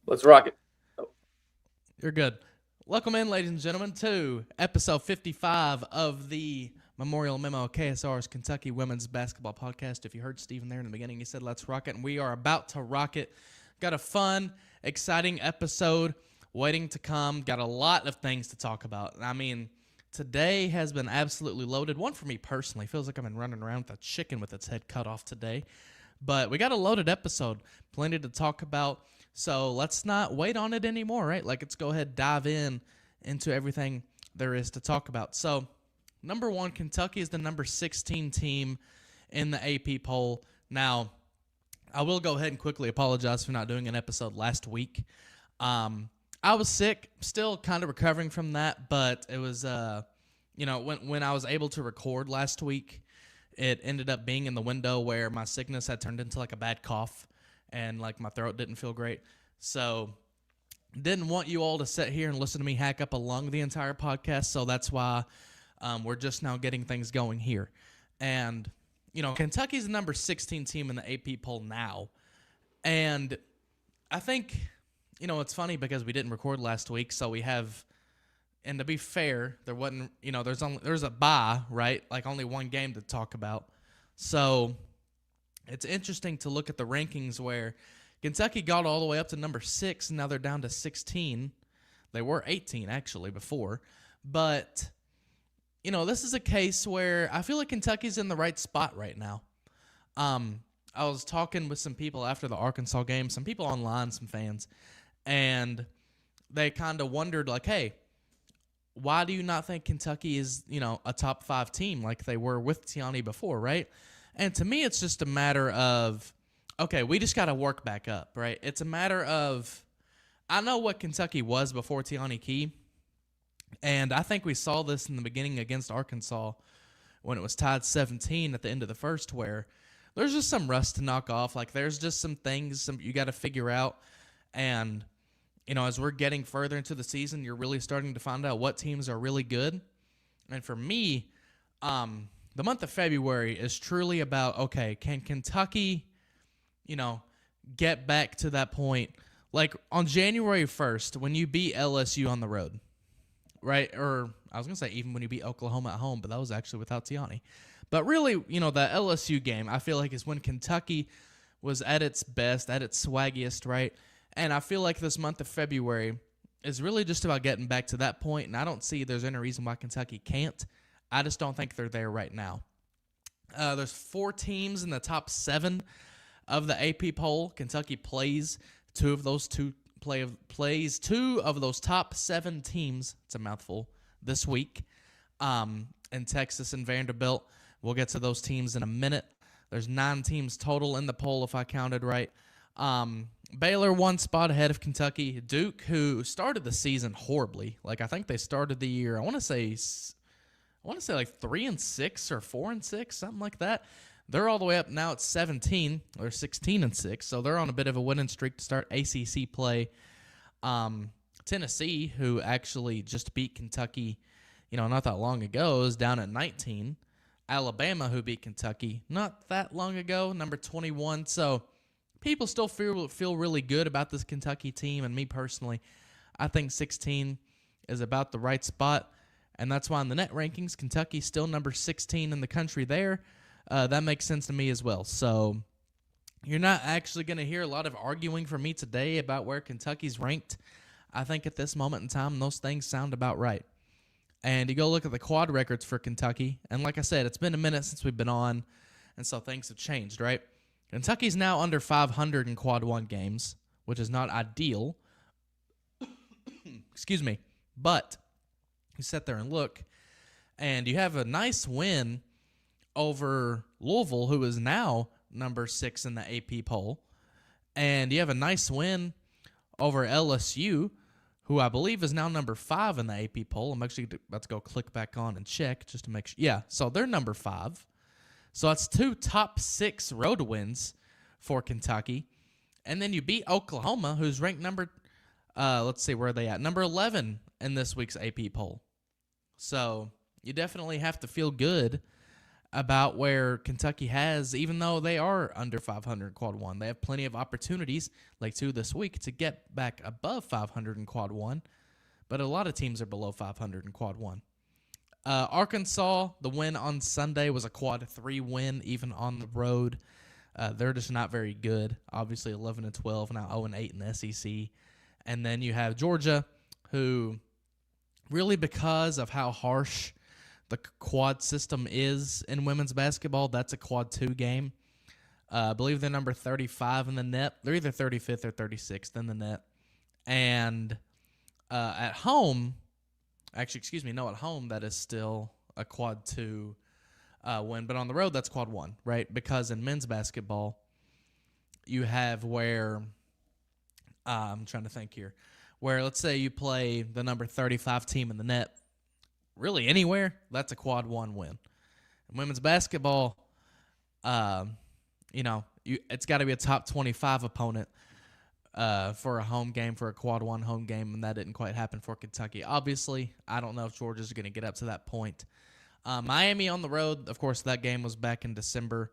Let's rock it. Oh, You're good. Welcome in, ladies and gentlemen, to episode 55 of the Memorial Memo, KSR's Kentucky Women's Basketball Podcast. If you heard Steven there in the beginning, he said, let's rock it, and we are about to rock it. Got a fun, exciting episode waiting to come. Got a lot of things to talk about. I mean, today has been absolutely loaded. One for me personally. Feels like I've been running around with a chicken with its head cut off today. But we got a loaded episode. Plenty to talk about. So let's not wait on it anymore, right? Let's go ahead and dive into everything there is to talk about. So, number one, Kentucky is the number 16 team in the AP poll. Now, I will go ahead and quickly apologize for not doing an episode last week. I was sick, still kind of recovering from that, but it was, when I was able to record last week, it ended up being in the window where my sickness had turned into like a bad cough and like my throat didn't feel great. So didn't want you all to sit here and listen to me hack up a lung the entire podcast. So that's why we're just now getting things going here. And, Kentucky's the number 16 team in the AP poll now. And I think, it's funny because we didn't record last week. So we have, and to be fair, there wasn't, there's a bye, right? Like only one game to talk about. So it's interesting to look at the rankings where Kentucky got all the way up to number 6, and now they're down to 16. They were 18, actually, before. But, this is a case where I feel like Kentucky's in the right spot right now. I was talking with some people after the Arkansas game, some people online, some fans, and they kind of wondered, like, hey, why do you not think Kentucky is, a top 5 team like they were with Teonni before, right? And to me, it's just a matter of, okay, we just got to work back up, right? It's a matter of, I know what Kentucky was before Teonni Key, and I think we saw this in the beginning against Arkansas when it was tied 17 at the end of the first, where there's just some rust to knock off. Like, there's just some things you got to figure out, and, as we're getting further into the season, you're really starting to find out what teams are really good. And for me, the month of February is truly about, okay, can Kentucky, get back to that point? Like on January 1st, when you beat LSU on the road, right? Or I was going to say even when you beat Oklahoma at home, but that was actually without Teonni. But really, the LSU game, I feel like is when Kentucky was at its best, at its swaggiest, right? And I feel like this month of February is really just about getting back to that point, and I don't see there's any reason why Kentucky can't. I just don't think they're there right now. There's 4 teams in the top 7 of the AP poll. Kentucky plays two of those top 7 teams. It's a mouthful this week. In Texas and Vanderbilt. We'll get to those teams in a minute. There's 9 teams total in the poll if I counted right. Baylor 1 spot ahead of Kentucky. Duke, who started the season horribly. Like I think they started the year, I want to say like 3-6 or 4-6, something like that. They're all the way up now at 17 or 16-6, so they're on a bit of a winning streak to start ACC play. Tennessee, who actually just beat Kentucky, not that long ago, is down at 19. Alabama, who beat Kentucky not that long ago, number 21. So people still feel really good about this Kentucky team, and me personally, I think 16 is about the right spot. And that's why in the net rankings, Kentucky's still number 16 in the country there. That makes sense to me as well. So you're not actually going to hear a lot of arguing from me today about where Kentucky's ranked. I think at this moment in time, those things sound about right. And you go look at the quad records for Kentucky. And like I said, it's been a minute since we've been on, and so things have changed, right? Kentucky's now under 500 in quad 1 games, which is not ideal. Excuse me. But you sit there and look, and you have a nice win over Louisville, who is now number 6 in the AP poll. And you have a nice win over LSU, who I believe is now number 5 in the AP poll. I'm actually about to go click back on and check just to make sure. Yeah, so they're number 5. So that's 2 top 6 road wins for Kentucky. And then you beat Oklahoma, who's ranked number, let's see, where are they at? Number 11 in this week's AP poll. So you definitely have to feel good about where Kentucky has, even though they are under 500 in quad one. They have plenty of opportunities, like two this week, to get back above 500 in quad one, but a lot of teams are below 500 in quad one. Arkansas, the win on Sunday was a quad 3 win, even on the road. They're just not very good. Obviously, 11-12, now 0-8 in the SEC. And then you have Georgia, who really, because of how harsh the quad system is in women's basketball, that's a quad 2 game. I believe they're number 35 in the net. They're either 35th or 36th in the net. And at home, at home, that is still a quad 2 win. But on the road, that's quad 1, right? Because in men's basketball, you have where, I'm trying to think here, where let's say you play the number 35 team in the net, really anywhere, that's a quad 1 win. In women's basketball, it's got to be a top 25 opponent for a home game, for a quad 1 home game, and that didn't quite happen for Kentucky. Obviously, I don't know if Georgia's going to get up to that point. Miami on the road, of course, that game was back in December.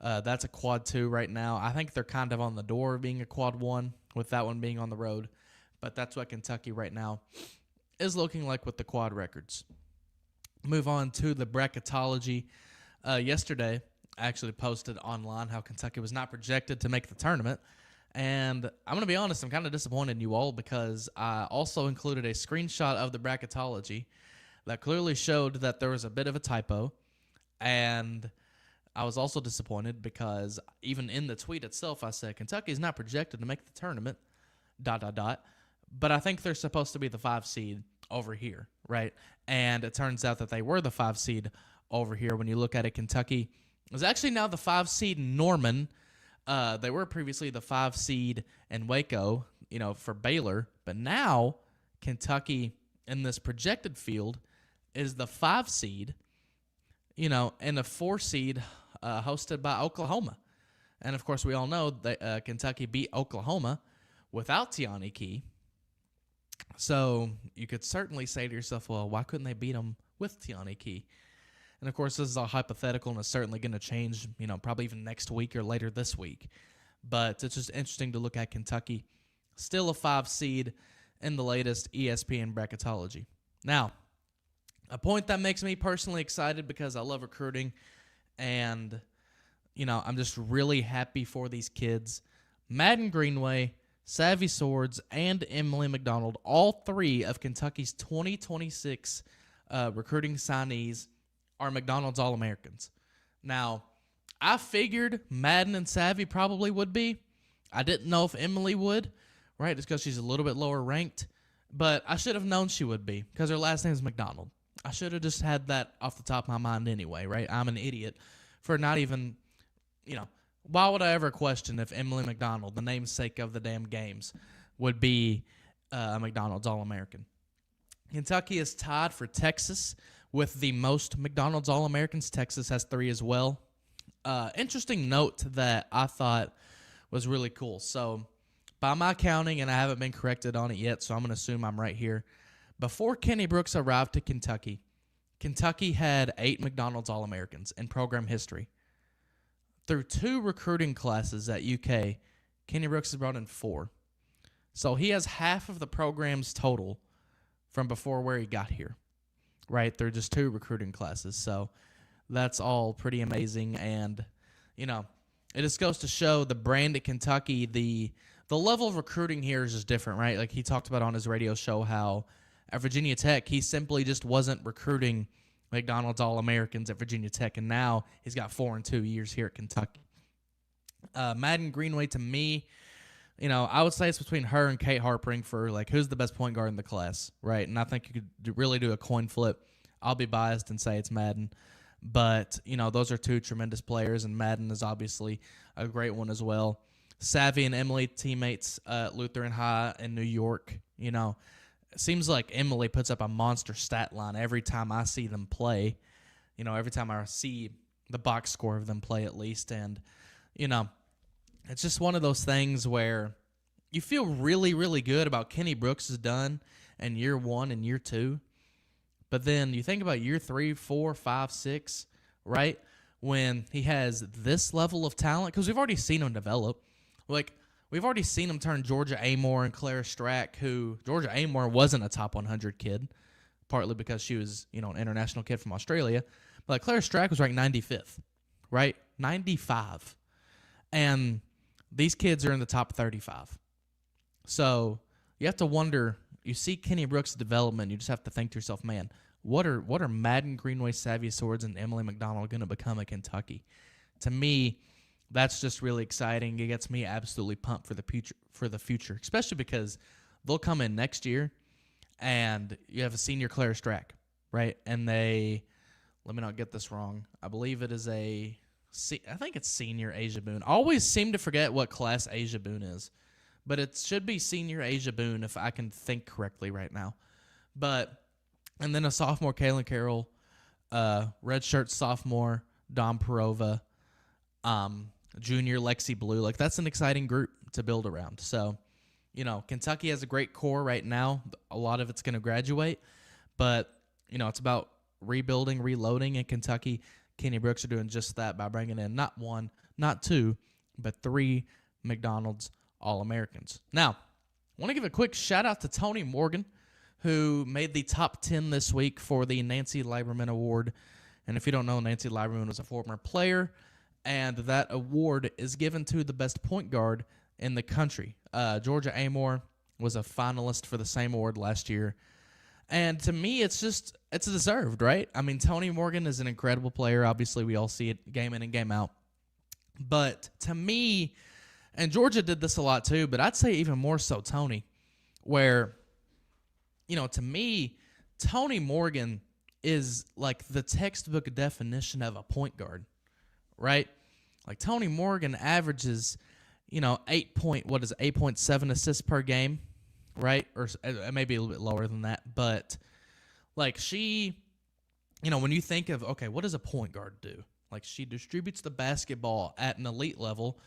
That's a quad 2 right now. I think they're kind of on the door of being a quad 1 with that one being on the road, but that's what Kentucky right now is looking like with the quad records. Move on to the Brackettology. Yesterday, I actually posted online how Kentucky was not projected to make the tournament. And I'm going to be honest, I'm kind of disappointed in you all because I also included a screenshot of the Brackettology that clearly showed that there was a bit of a typo. And I was also disappointed because even in the tweet itself, I said Kentucky is not projected to make the tournament, ... But I think they're supposed to be the 5 seed over here, right? And it turns out that they were the 5 seed over here. When you look at it, Kentucky is actually now the 5 seed in Norman. They were previously the 5 seed in Waco, for Baylor. But now Kentucky in this projected field is the 5 seed, and a 4 seed hosted by Oklahoma. And, of course, we all know that Kentucky beat Oklahoma without Teonni Key. So you could certainly say to yourself, well, why couldn't they beat them with Teonni Key? And, of course, this is all hypothetical and it's certainly going to change, probably even next week or later this week. But it's just interesting to look at Kentucky, still a 5 seed in the latest ESPN Brackettology. Now, a point that makes me personally excited because I love recruiting and, I'm just really happy for these kids. Madden Greenway, Savvy Swords, and Emily McDonald, all 3 of Kentucky's 2026 recruiting signees are McDonald's All-Americans. Now, I figured Madden and Savvy probably would be. I didn't know if Emily would, right, just because she's a little bit lower ranked. But I should have known she would be because her last name is McDonald. I should have just had that off the top of my mind anyway, right? I'm an idiot for not even, why would I ever question if Emily McDonald, the namesake of the damn games, would be a McDonald's All-American? Kentucky is tied for Texas with the most McDonald's All-Americans. Texas has 3 as well. Interesting note that I thought was really cool. So, by my counting, and I haven't been corrected on it yet, so I'm going to assume I'm right here. Before Kenny Brooks arrived to Kentucky, Kentucky had 8 McDonald's All-Americans in program history. Through 2 recruiting classes at UK, Kenny Brooks has brought in 4. So he has half of the program's total from before where he got here, right? They're just 2 recruiting classes. So that's all pretty amazing. And, it just goes to show the brand at Kentucky, the level of recruiting here is just different, right? Like he talked about on his radio show how at Virginia Tech, he simply just wasn't recruiting McDonald's All-Americans at Virginia Tech, and now he's got 4 and 2 years here at Kentucky. Madden Greenway, to me, I would say it's between her and Kate Harpering for, who's the best point guard in the class, right? And I think you could really do a coin flip. I'll be biased and say it's Madden. But, those are 2 tremendous players, and Madden is obviously a great one as well. Savvy and Emily, teammates at Lutheran High in New York, It seems like Emily puts up a monster stat line every time I see them play. Every time I see the box score of them play at least. And, it's just one of those things where you feel really, really good about Kenny Brooks' done in year 1 and year 2. But then you think about year 3, 4, 5, 6, right? when he has this level of talent, because we've already seen him develop. Like, we've already seen him turn Georgia Amore and Clara Strack, who Georgia Amore wasn't a top 100 kid, partly because she was, an international kid from Australia. But like, Clara Strack was ranked 95th, right? 95. And these kids are in the top 35. So you have to wonder, you see Kenny Brooks' development, you just have to think to yourself, man, what are Madden Greenway Savvy Swords and Emily McDonald going to become at Kentucky? To me, that's just really exciting. It gets me absolutely pumped for the future, especially because they'll come in next year and you have a senior Clara Strack, right? And let me not get this wrong, I believe it is I think it's senior Asia Boone. I always seem to forget what class Asia Boone is, but it should be senior Asia Boone if I can think correctly right now. And then a sophomore, Kaylin Carroll, redshirt sophomore, Dom Perova, junior Lexi Blue. Like, that's an exciting group to build around. So, Kentucky has a great core right now. A lot of it's going to graduate, but, it's about rebuilding, reloading in Kentucky. Kenny Brooks are doing just that by bringing in not one, not two, but 3 McDonald's All-Americans. Now, I want to give a quick shout-out to Tony Morgan, who made the top 10 this week for the Nancy Lieberman Award. And if you don't know, Nancy Lieberman was a former player, and that award is given to the best point guard in the country. Georgia Amore was a finalist for the same award last year. And to me, it's deserved, right? I mean, Tony Morgan is an incredible player. Obviously, we all see it game in and game out. But to me, and Georgia did this a lot too, but I'd say even more so Tony, where, to me, Tony Morgan is like the textbook definition of a point guard, right? Like, Tony Morgan averages, 8.7 assists per game, right? Or maybe a little bit lower than that. But, like, she, when you think of, okay, what does a point guard do? Like, she distributes the basketball at an elite level,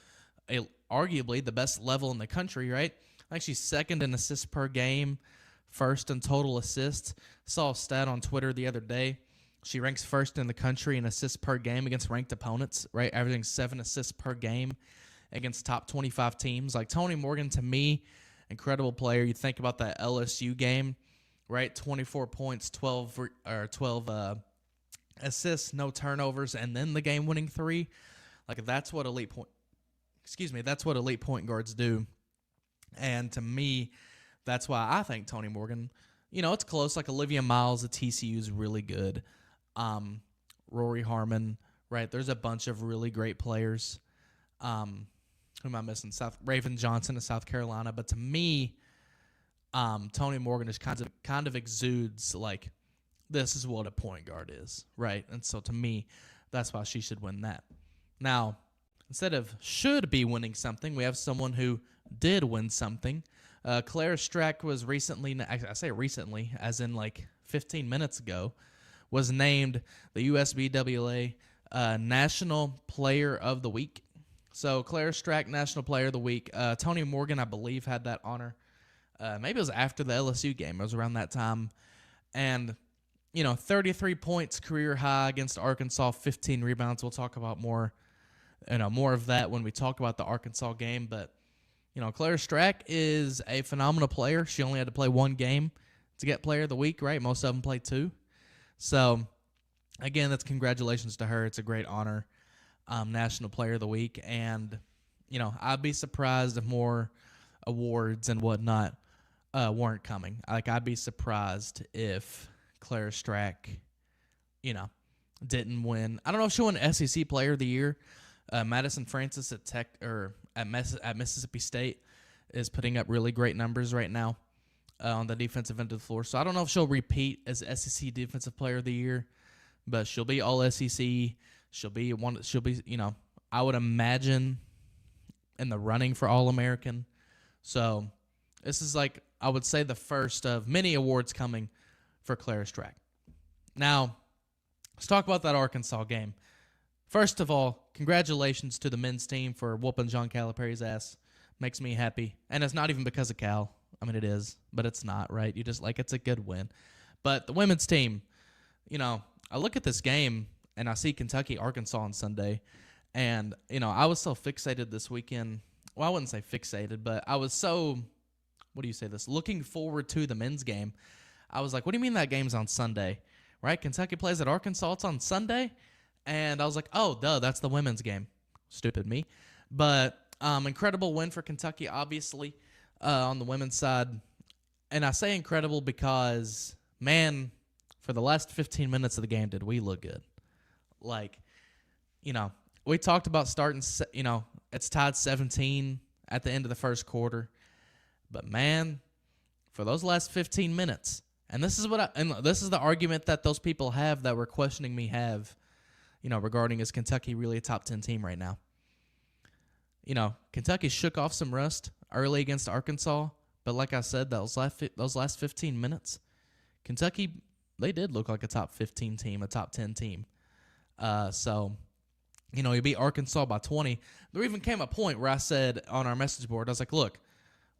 arguably the best level in the country, right? Like, she's second in assists per game, first in total assists. Saw a stat on Twitter the other day. She ranks first in the country in assists per game against ranked opponents, right? Averaging 7 assists per game against top 25 teams. Like, Tony Morgan, to me, incredible player. You think about that LSU game, right? 24 points, 12 assists, no turnovers, and then the game-winning 3. Like, that's what elite point guards do. And to me, that's why I think Tony Morgan, it's close. Like, Olivia Miles at TCU is really good. Rory Harmon, right? There's a bunch of really great players. Who am I missing? Raven Johnson of South Carolina. But to me, Tony Morgan just kind of exudes like, this is what a point guard is, right? And so to me, that's why she should win that. Now, instead of should be winning something, we have someone who did win something. Clara Strack was recently, I say recently, as in like 15 minutes ago, was named the USBWA National Player of the Week. So Clara Strack, National Player of the Week. Tony Morgan, I believe, had that honor. Maybe it was after the LSU game. It was around that time. And, 33 points, career high against Arkansas, 15 rebounds. We'll talk about more of that when we talk about the Arkansas game. But, Clara Strack is a phenomenal player. She only had to play 1 game to get Player of the Week, right? Most of them played 2. So, again, that's congratulations to her. It's a great honor. National Player of the Week. And, I'd be surprised if more awards and whatnot weren't coming. Like, I'd be surprised if Clara Strack, didn't win. I don't know if she'll win SEC Player of the Year. Madison Francis at Mississippi State is putting up really great numbers right now on the defensive end of the floor. So I don't know if she'll repeat as SEC Defensive Player of the Year, but she'll be All SEC. She'll be I would imagine in the running for All-American. So this is like, I would say, the first of many awards coming for Clara Strack. Now, let's talk about that Arkansas game. First of all, congratulations to the men's team for whooping John Calipari's ass. Makes me happy. And it's not even because of Cal. I mean, it is, but it's not, right? You just, it's a good win. But the women's team, I look at this game, and I see Kentucky, Arkansas on Sunday. And, I was so fixated this weekend. Well, I wouldn't say fixated, but I was so, looking forward to the men's game. I was like, what do you mean that game's on Sunday? Right? Kentucky plays at Arkansas. It's on Sunday. And I was like, oh, duh, that's the women's game. Stupid me. But incredible win for Kentucky, obviously, on the women's side. And I say incredible because, man, for the last 15 minutes of the game, did we look good? Like, we talked about starting, it's tied 17 at the end of the first quarter. But, man, for those last 15 minutes, and this is the argument that those people have that were questioning me have, regarding is Kentucky really a top 10 team right now? Kentucky shook off some rust early against Arkansas, but like I said, those last 15 minutes, Kentucky, they did look like a top 15 team, a top 10 team. So, you beat Arkansas by 20. There even came a point where I said on our message board, I was like, look,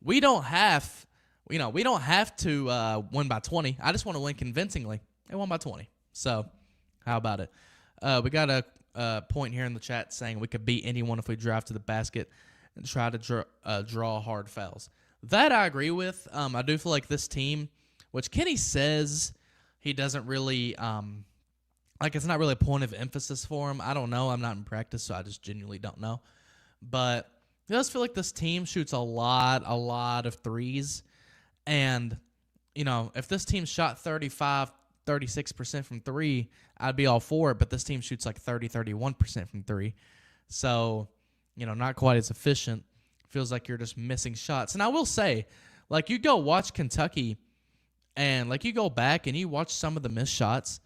we don't have to win by 20. I just want to win convincingly. They won by 20. So, how about it? We got a point here in the chat saying we could beat anyone if we drive to the basket and try to draw hard fouls. That I agree with. I do feel like this team, which Kenny says he doesn't really it's not really a point of emphasis for him. I don't know. I'm not in practice, so I just genuinely don't know. But it does feel like this team shoots a lot of threes. And, if this team shot 36% from three, I'd be all for it. But this team shoots like 31% from three. So, not quite as efficient. Feels like you're just missing shots. And I will say, like, you go watch Kentucky and, like, you go back and you watch some of the missed shots.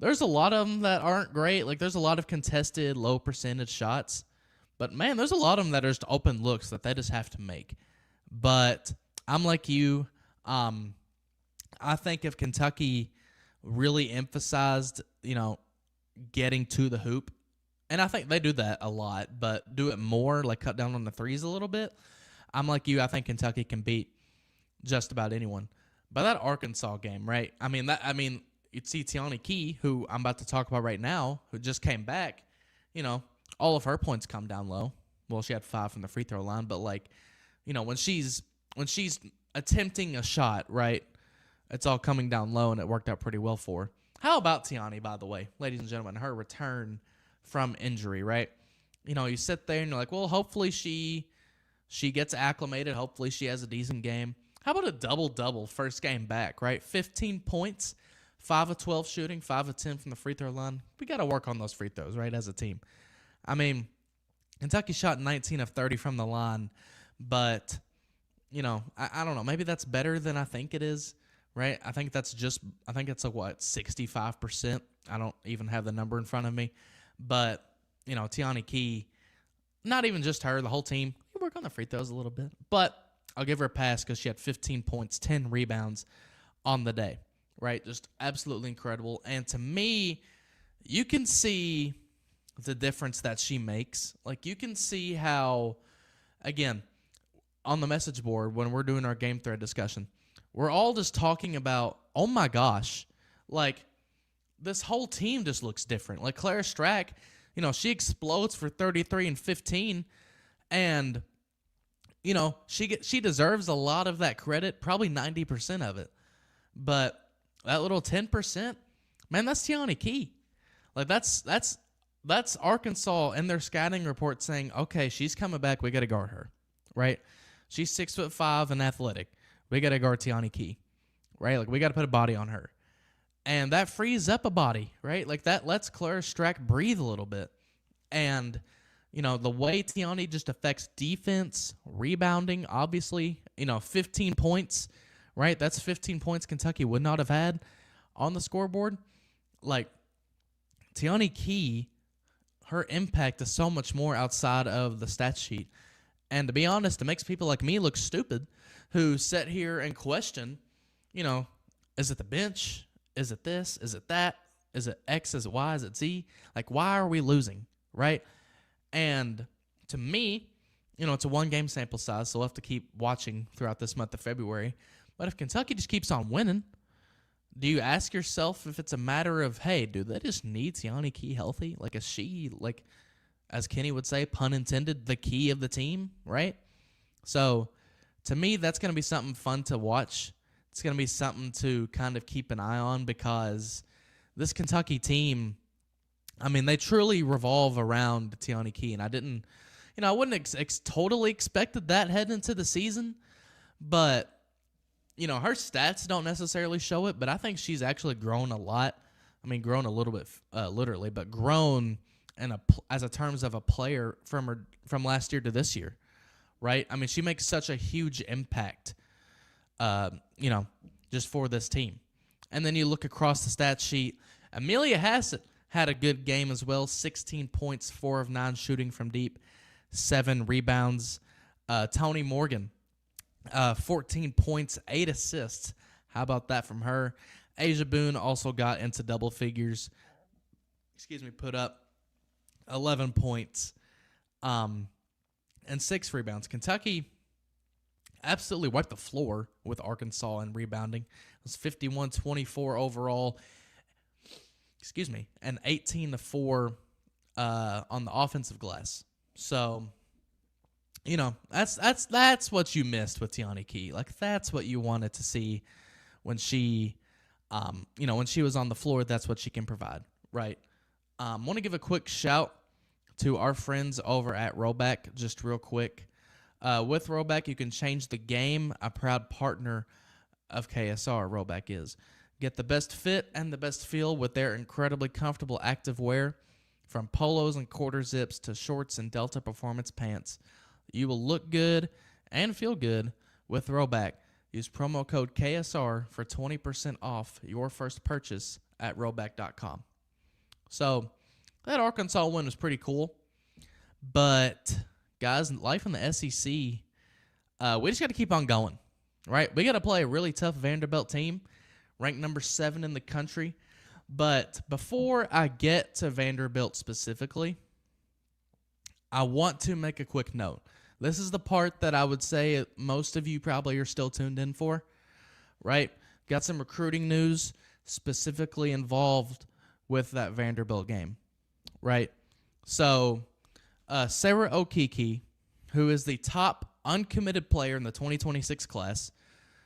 There's a lot of them that aren't great. Like, there's a lot of contested, low percentage shots. But, man, there's a lot of them that are just open looks that they just have to make. But I'm like you. I think if Kentucky really emphasized, getting to the hoop, and I think they do that a lot, but do it more, like cut down on the threes a little bit. I'm like you. I think Kentucky can beat just about anyone. But that Arkansas game, right? You'd see Teonni Key, who I'm about to talk about right now, who just came back. All of her points come down low. Well, she had 5 from the free throw line, but when she's attempting a shot, right, it's all coming down low, and it worked out pretty well for her. How about Teonni, by the way, ladies and gentlemen, her return from injury, right? You sit there and you're like, well, hopefully she gets acclimated. Hopefully she has a decent game. How about a double-double first game back, right? 15 points, 5 of 12 shooting, 5 of 10 from the free throw line. We got to work on those free throws, right, as a team. Kentucky shot 19 of 30 from the line, but, I don't know. Maybe that's better than I think it is, right? I think it's like, 65%? I don't even have the number in front of me. But, Teonni Key, not even just her, the whole team, you work on the free throws a little bit. But I'll give her a pass because she had 15 points, 10 rebounds on the day, right? Just absolutely incredible. And to me, you can see the difference that she makes. Like, you can see how, again, on the message board when we're doing our game thread discussion, we're all just talking about, oh my gosh, like, this whole team just looks different. Like, Claire Strack, she explodes for 33 and 15, and, she deserves a lot of that credit, probably 90% of it. But that little 10%, man, that's Teonni Key. Like, that's Arkansas in their scouting report saying, okay, she's coming back, we got to guard her, right? She's 6'5" and athletic. We got to guard Teonni Key, right? Like, we got to put a body on her. And that frees up a body, right? Like, that lets Claire Strack breathe a little bit. And, the way Teonni just affects defense, rebounding, obviously, 15 points, right? That's 15 points Kentucky would not have had on the scoreboard. Like, Teonni Key, her impact is so much more outside of the stat sheet. And to be honest, it makes people like me look stupid who sit here and question, is it the bench? Is it this? Is it that? Is it X? Is it Y? Is it Z? Like, why are we losing, right? And to me, it's a one-game sample size, so we'll have to keep watching throughout this month of February. But if Kentucky just keeps on winning, do you ask yourself if it's a matter of, hey, do they just need Teonni Key healthy? Like, is she, like, as Kenny would say, pun intended, the key of the team, right? So, to me, that's going to be something fun to watch. It's going to be something to kind of keep an eye on because this Kentucky team, I mean, they truly revolve around Teonni Key, and I wouldn't totally expected that heading into the season, but her stats don't necessarily show it, but I think she's actually grown a lot. I mean, grown a little bit, literally, but grown as a terms of a player from last year to this year, right? I mean, she makes such a huge impact, just for this team. And then you look across the stat sheet. Amelia Hassett had a good game as well. 16 points, 4 of 9 shooting from deep, 7 rebounds. Toni Morgan, 14 points, 8 assists. How about that from her? Asia Boone also got into double figures. Put up 11 points and 6 rebounds. Kentucky absolutely wiped the floor with Arkansas in rebounding. It was 51-24 overall. And 18-4 on the offensive glass. So, that's what you missed with Teonni Key. Like, that's what you wanted to see when she, when she was on the floor. That's what she can provide, right? Want to give a quick shout to our friends over at Rhoback, just real quick. With Rhoback, you can change the game. A proud partner of KSR, Rhoback is. Get the best fit and the best feel with their incredibly comfortable active wear, from polos and quarter zips to shorts and Delta Performance pants. You will look good and feel good with Rhoback. Use promo code KSR for 20% off your first purchase at Rhoback.com. So, that Arkansas win was pretty cool. But, guys, life in the SEC, we just got to keep on going, right? We got to play a really tough Vanderbilt team, ranked number 7 in the country. But before I get to Vanderbilt specifically, I want to make a quick note. This is the part that I would say most of you probably are still tuned in for, right? Got some recruiting news specifically involved with that Vanderbilt game, right? So, Sarah Okeke, who is the top uncommitted player in the 2026 class,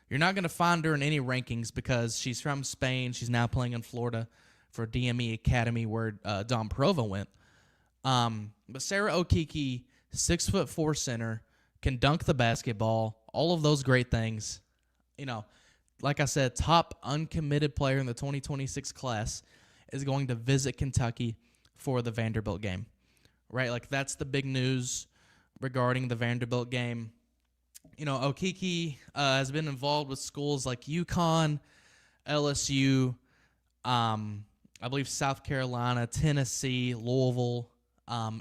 you're not going to find her in any rankings because she's from Spain. She's now playing in Florida for DME Academy where Don Prova went. But Sarah Okeke, 6'4" center, can dunk the basketball, all of those great things. Like I said, top uncommitted player in the 2026 class is going to visit Kentucky for the Vanderbilt game, right? Like, that's the big news regarding the Vanderbilt game. Okeke has been involved with schools like UConn, LSU, I believe South Carolina, Tennessee, Louisville,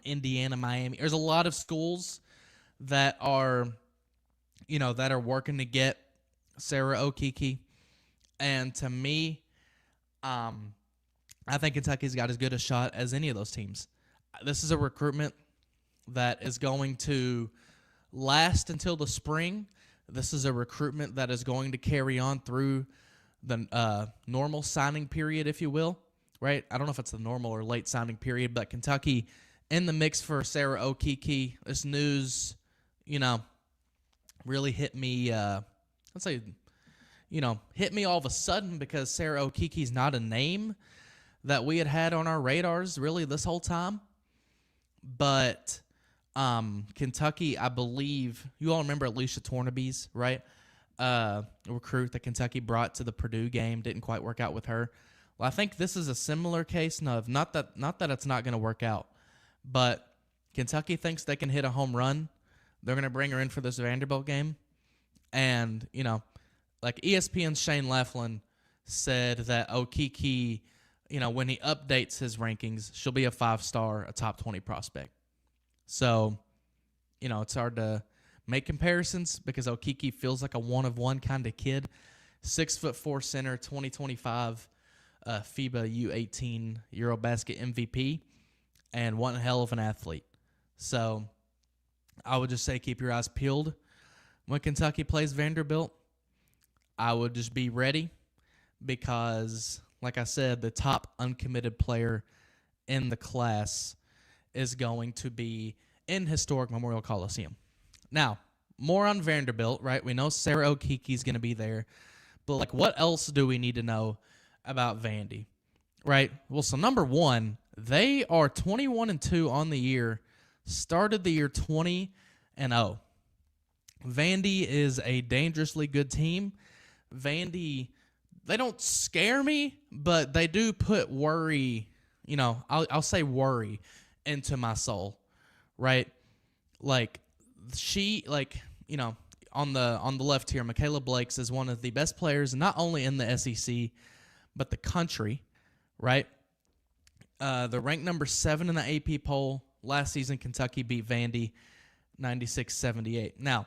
Indiana, Miami. There's a lot of schools that are, working to get Sarah Okeke. And to me, I think Kentucky's got as good a shot as any of those teams. This is a recruitment that is going to last until the spring. This is a recruitment that is going to carry on through the normal signing period, if you will, right? I don't know if it's the normal or late signing period, but Kentucky in the mix for Sarah Okeke. This news, really hit me, hit me all of a sudden because Sarah Okeke's not a name that we had on our radars really this whole time. But Kentucky, I believe, you all remember Alicia Tornabees, right? A recruit that Kentucky brought to the Purdue game, didn't quite work out with her. Well, I think this is a similar case. No, not that it's not going to work out, but Kentucky thinks they can hit a home run. They're going to bring her in for this Vanderbilt game. And, like ESPN's Shane Laughlin said that Okeke, when he updates his rankings, she'll be a 5-star, a top 20 prospect. So, it's hard to make comparisons because Okeke feels like a one-of-one kind of kid. 6'4" center, 2025 FIBA U18 Eurobasket MVP, and one hell of an athlete. So, I would just say keep your eyes peeled when Kentucky plays Vanderbilt. I would just be ready because, like I said, the top uncommitted player in the class is going to be in historic Memorial Coliseum. Now, more on Vanderbilt, right? We know Sarah Okiki's going to be there, but like, what else do we need to know about Vandy, right? Well, so number one, they are 21-2 on the year, started the year 20-0. Vandy is a dangerously good team. Vandy, they don't scare me, but they do put worry, I'll say worry into my soul, right? Like, on the left here, Michaela Blakes is one of the best players, not only in the SEC, but the country, right? They're ranked number 7 in the AP poll. Last season, Kentucky beat Vandy 96-78. Now,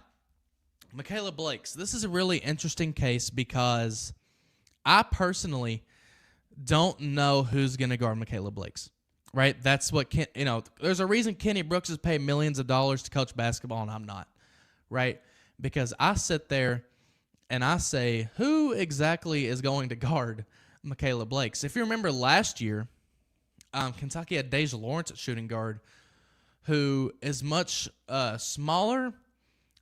Michaela Blakes, this is a really interesting case because I personally don't know who's going to guard Michaela Blakes, right? That's what, there's a reason Kenny Brooks is paid millions of dollars to coach basketball and I'm not, right? Because I sit there and I say, who exactly is going to guard Michaela Blakes? If you remember last year, Kentucky had Deja Lawrence at shooting guard, who is much smaller,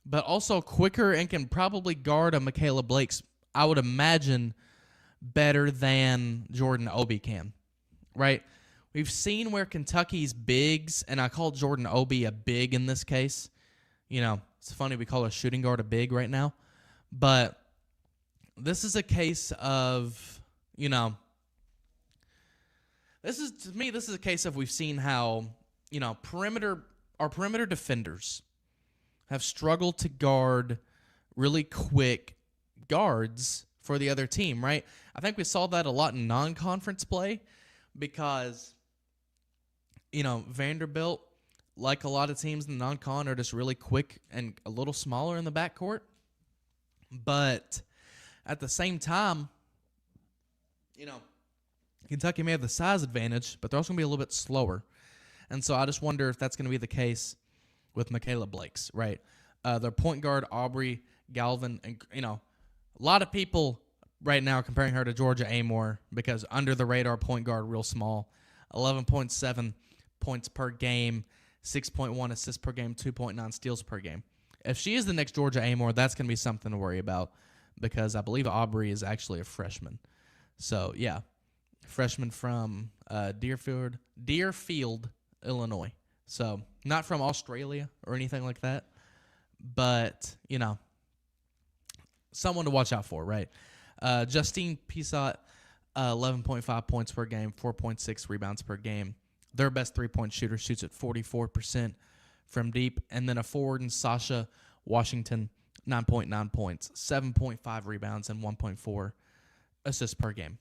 but also quicker and can probably guard a Michaela Blakes, I would imagine, better than Jordan Obi can, right? We've seen where Kentucky's bigs, and I call Jordan Obi a big in this case. It's funny we call a shooting guard a big right now, but this is a case of, this is a case of we've seen how, our perimeter defenders have struggled to guard really quick guards for the other team, right? I think we saw that a lot in non-conference play because, Vanderbilt, like a lot of teams in the non-con, are just really quick and a little smaller in the backcourt. But at the same time, Kentucky may have the size advantage, but they're also going to be a little bit slower. And so I just wonder if that's going to be the case with Michaela Blakes, right? Their point guard, Aubrey Galvin, and, a lot of people right now comparing her to Georgia Amore because under the radar point guard, real small, 11.7 points per game, 6.1 assists per game, 2.9 steals per game. If she is the next Georgia Amore, that's going to be something to worry about because I believe Aubrey is actually a freshman. So, yeah, freshman from Deerfield, Illinois. So, not from Australia or anything like that, but, someone to watch out for, right? Justine Pisot, 11.5 points per game, 4.6 rebounds per game. Their best three-point shooter shoots at 44% from deep. And then a forward in Sasha Washington, 9.9 points, 7.5 rebounds, and 1.4 assists per game.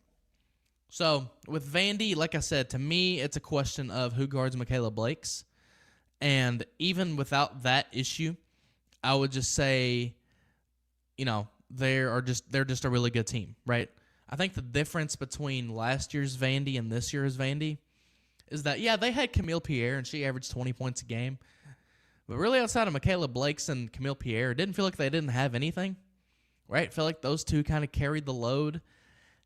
So with Vandy, like I said, to me, it's a question of who guards Michaela Blakes. And even without that issue, I would just say, they're just a really good team, right? I think the difference between last year's Vandy and this year's Vandy is that, yeah, they had Camille Pierre, and she averaged 20 points a game. But really outside of Michaela Blakes and Camille Pierre, it didn't feel like they didn't have anything, right? It felt like those two kind of carried the load,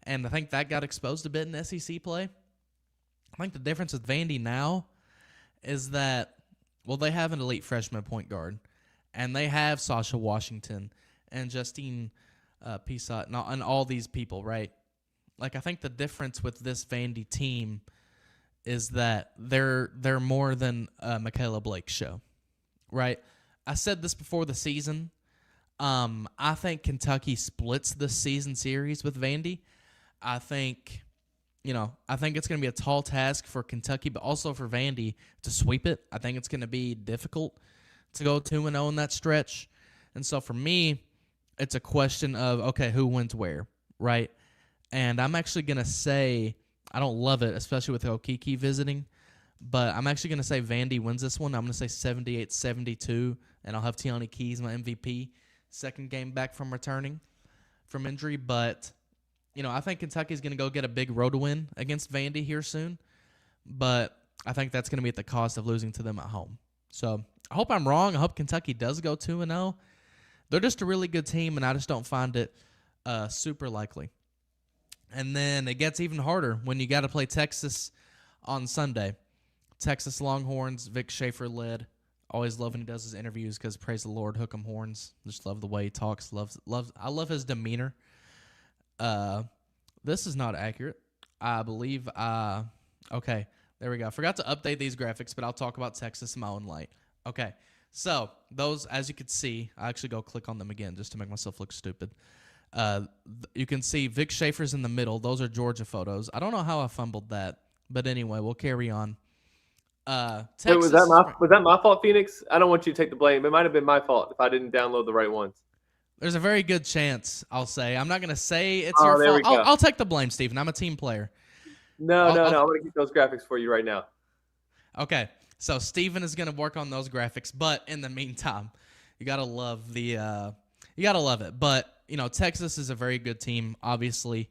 and I think that got exposed a bit in SEC play. I think the difference with Vandy now is that, well, they have an elite freshman point guard, and they have Sasha Washington and Justine Pisot and all these people, right? Like, I think the difference with this Vandy team is that they're more than a Michaela Blake show, right? I said this before the season. I think Kentucky splits this season series with Vandy. I think it's going to be a tall task for Kentucky, but also for Vandy to sweep it. I think it's going to be difficult to go 2-0 in that stretch. And so for me, it's a question of, okay, who wins where, right? And I'm actually going to say, I don't love it, especially with Okiki visiting, but I'm actually going to say Vandy wins this one. I'm going to say 78-72, and I'll have Teonni Keys, my MVP, second game back from returning from injury. But, I think Kentucky's going to go get a big road win against Vandy here soon, but I think that's going to be at the cost of losing to them at home. So I hope I'm wrong. I hope Kentucky does go 2-0. They're just a really good team, and I just don't find it super likely. And then it gets even harder when you got to play Texas on Sunday. Texas Longhorns, Vic Schaefer led. Always love when he does his interviews because, praise the Lord, hook 'em horns. Just love the way he talks. I love his demeanor. This is not accurate. I believe, okay, there we go. I forgot to update these graphics, but I'll talk about Texas in my own light. Okay, so those, as you can see, I actually go click on them again just to make myself look stupid. You can see Vic Schaefer's in the middle. Those are Georgia photos. I don't know how I fumbled that, but anyway, we'll carry on. Texas, wait, was that my fault, Phoenix? I don't want you to take the blame. It might have been my fault if I didn't download the right ones. There's a very good chance, I'll say. I'm not going to say it's your there fault. We go. I'll take the blame, Stephen. I'm a team player. No. I'm going to keep those graphics for you right now. Okay, so Stephen is going to work on those graphics, but in the meantime, you got to love you got to love it. But, Texas is a very good team, obviously.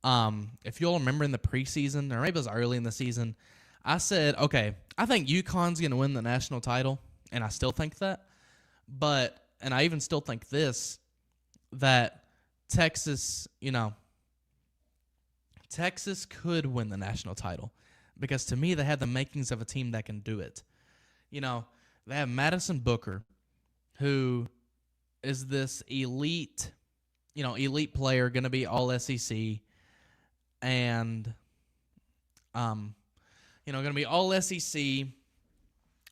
If you'll remember in the preseason, or maybe it was early in the season, I said, okay, I think UConn's going to win the national title, and I still think that. And I even still think this, that Texas, Texas could win the national title because to me they have the makings of a team that can do it. They have Madison Booker, who is this elite player, going to be all SEC, and going to be all SEC.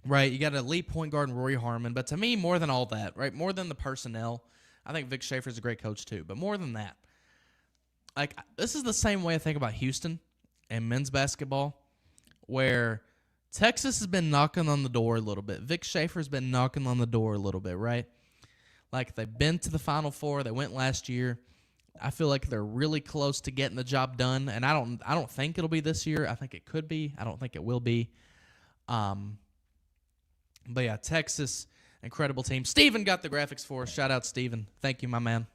Right, you got an elite point guard, Rory Harmon. But to me, more than all that, right, more than the personnel, I think Vic Schaefer's a great coach too. But more than that, this is the same way I think about Houston and men's basketball, where Texas has been knocking on the door a little bit. Vic Schaefer's been knocking on the door a little bit, right? They've been to the Final Four. They went last year. I feel like they're really close to getting the job done, and I don't think it'll be this year. I think it could be. I don't think it will be. But yeah, Texas, incredible team. Steven got the graphics for us. Shout out, Steven. Thank you, my man.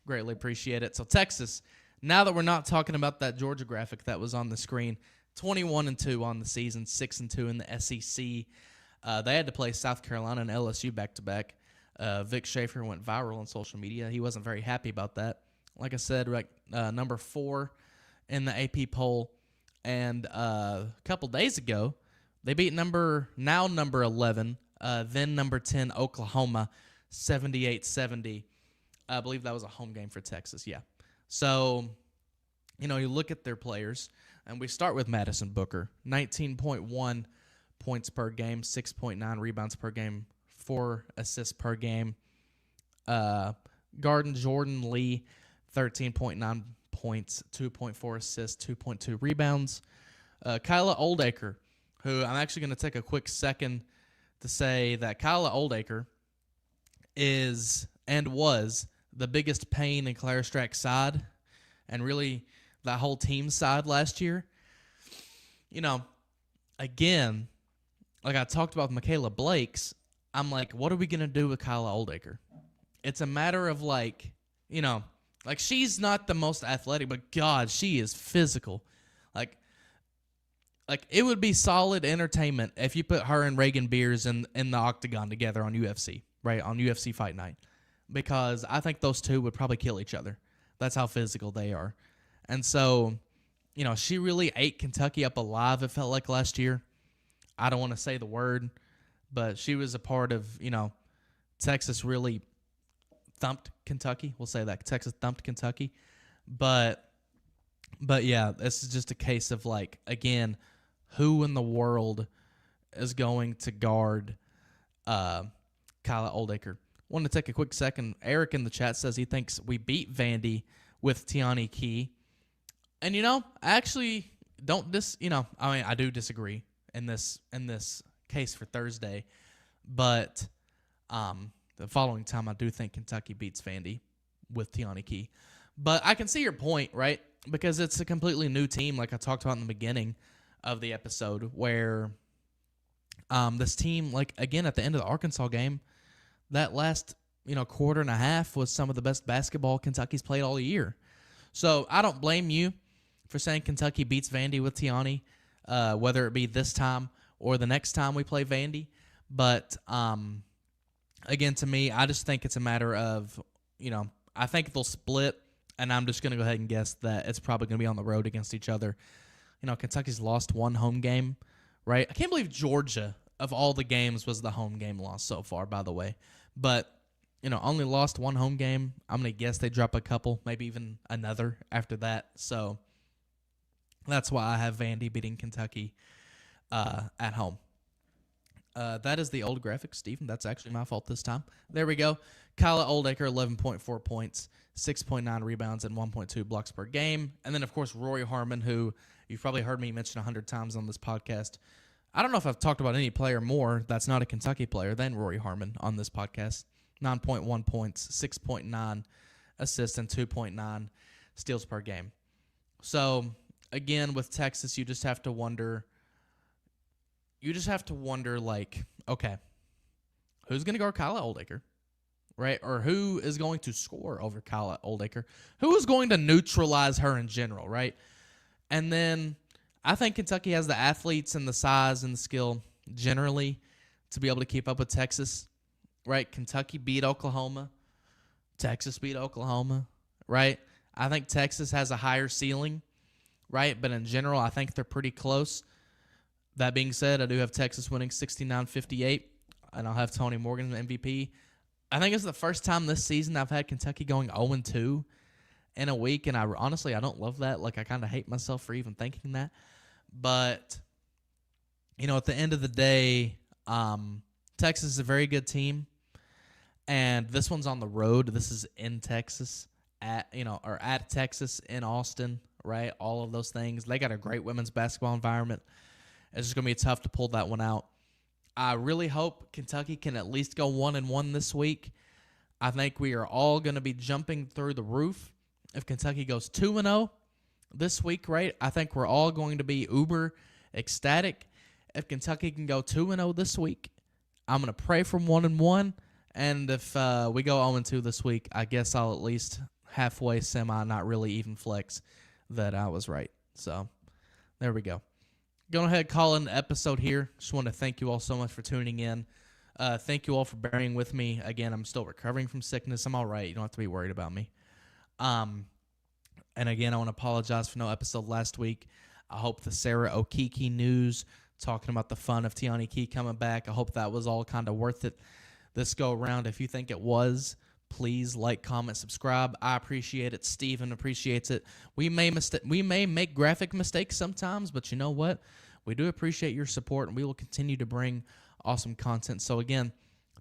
Greatly appreciate it. So Texas, now that we're not talking about that Georgia graphic that was on the screen, 21-2 on the season, 6-2 in the SEC. They had to play South Carolina and LSU back-to-back. Vic Schaefer went viral on social media. He wasn't very happy about that. Like I said, number 4 in the AP poll. And a couple days ago, they beat number 11, then number 10, Oklahoma, 78-70. I believe that was a home game for Texas, yeah. So, you look at their players, and we start with Madison Booker, 19.1 points per game, 6.9 rebounds per game, 4 assists per game. Garden Jordan Lee, 13.9 points, 2.4 assists, 2.2 rebounds. Kyla Oldacre, who I'm actually going to take a quick second to say that Kyla Oldacre is and was the biggest pain in Claire Strack's side and really that whole team's side last year. Again, like I talked about with Michaela Blake's, I'm like, what are we going to do with Kyla Oldacre? It's a matter of she's not the most athletic, but God, she is physical. Like it would be solid entertainment if you put her and Reagan Beers in the octagon together on UFC, right? On UFC Fight Night. Because I think those two would probably kill each other. That's how physical they are. And so, she really ate Kentucky up alive, it felt like last year. I don't want to say the word, but she was a part of, Texas really thumped Kentucky. We'll say that. Texas thumped Kentucky. But yeah, this is just a case of again, who in the world is going to guard Kyla Oldacre? Want to take a quick second. Eric in the chat says he thinks we beat Vandy with Teonni Key. And I actually don't I do disagree in this case for Thursday, but the following time I do think Kentucky beats Vandy with Teonni Key. But I can see your point, right? Because it's a completely new team, like I talked about in the beginning of the episode, where this team, again, at the end of the Arkansas game, that last quarter and a half was some of the best basketball Kentucky's played all year. So I don't blame you for saying Kentucky beats Vandy with Teonni, whether it be this time or the next time we play Vandy. But again, to me, I just think it's a matter of, I think they'll split. And I'm just going to go ahead and guess that it's probably going to be on the road against each other. Kentucky's lost one home game, right? I can't believe Georgia, of all the games, was the home game loss so far, by the way. But, only lost one home game. I'm going to guess they drop a couple, maybe even another after that. So that's why I have Vandy beating Kentucky at home. That is the old graphic, Stephen. That's actually my fault this time. There we go. Kyla Oldacre, 11.4 points, 6.9 rebounds, and 1.2 blocks per game. And then, of course, Rory Harmon, who you've probably heard me mention 100 times on this podcast. I don't know if I've talked about any player more that's not a Kentucky player than Rory Harmon on this podcast. 9.1 points, 6.9 assists, and 2.9 steals per game. So, again, with Texas, you just have to wonder, like, okay, who's going to guard Kyla Oldacre, right? Or who is going to score over Kyla Oldacre? Who is going to neutralize her in general, right? And then I think Kentucky has the athletes and the size and the skill generally to be able to keep up with Texas, right? Kentucky beat Oklahoma. Texas beat Oklahoma, right? I think Texas has a higher ceiling, right? But in general, I think they're pretty close. That being said, I do have Texas winning 69-58, and I'll have Tony Morgan as MVP. I think it's the first time this season I've had Kentucky going 0-2 in a week, and I don't love that. Like, I kind of hate myself for even thinking that. But, at the end of the day, Texas is a very good team, and this one's on the road. This is in Texas, at Texas in Austin, right? All of those things. They got a great women's basketball environment. It's just going to be tough to pull that one out. I really hope Kentucky can at least go 1-1 this week. I think we are all going to be jumping through the roof if Kentucky goes 2-0 this week, right? I think we're all going to be uber ecstatic if Kentucky can go 2-0 this week. I'm going to pray for 1-1, and if we go 0-2 this week, I guess I'll at least halfway not really even flex that I was right. So there we go. Going ahead and call in the episode here. Just want to thank you all so much for tuning in. Thank you all for bearing with me. Again, I'm still recovering from sickness. I'm all right. You don't have to be worried about me. And again, I want to apologize for no episode last week. I hope the Sarah Okiki news talking about the fun of Teonni Key coming back, I hope that was all kind of worth it this go around. If you think it was, please like, comment, subscribe. I appreciate it. Steven appreciates it. We may make graphic mistakes sometimes, but you know what? We do appreciate your support, and we will continue to bring awesome content. So again,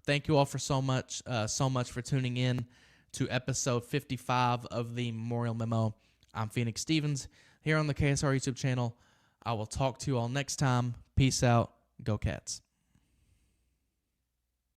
thank you all for so much for tuning in to episode 55 of the Memorial Memo. I'm Phoenix Stevens here on the KSR YouTube channel. I will talk to you all next time. Peace out. Go Cats.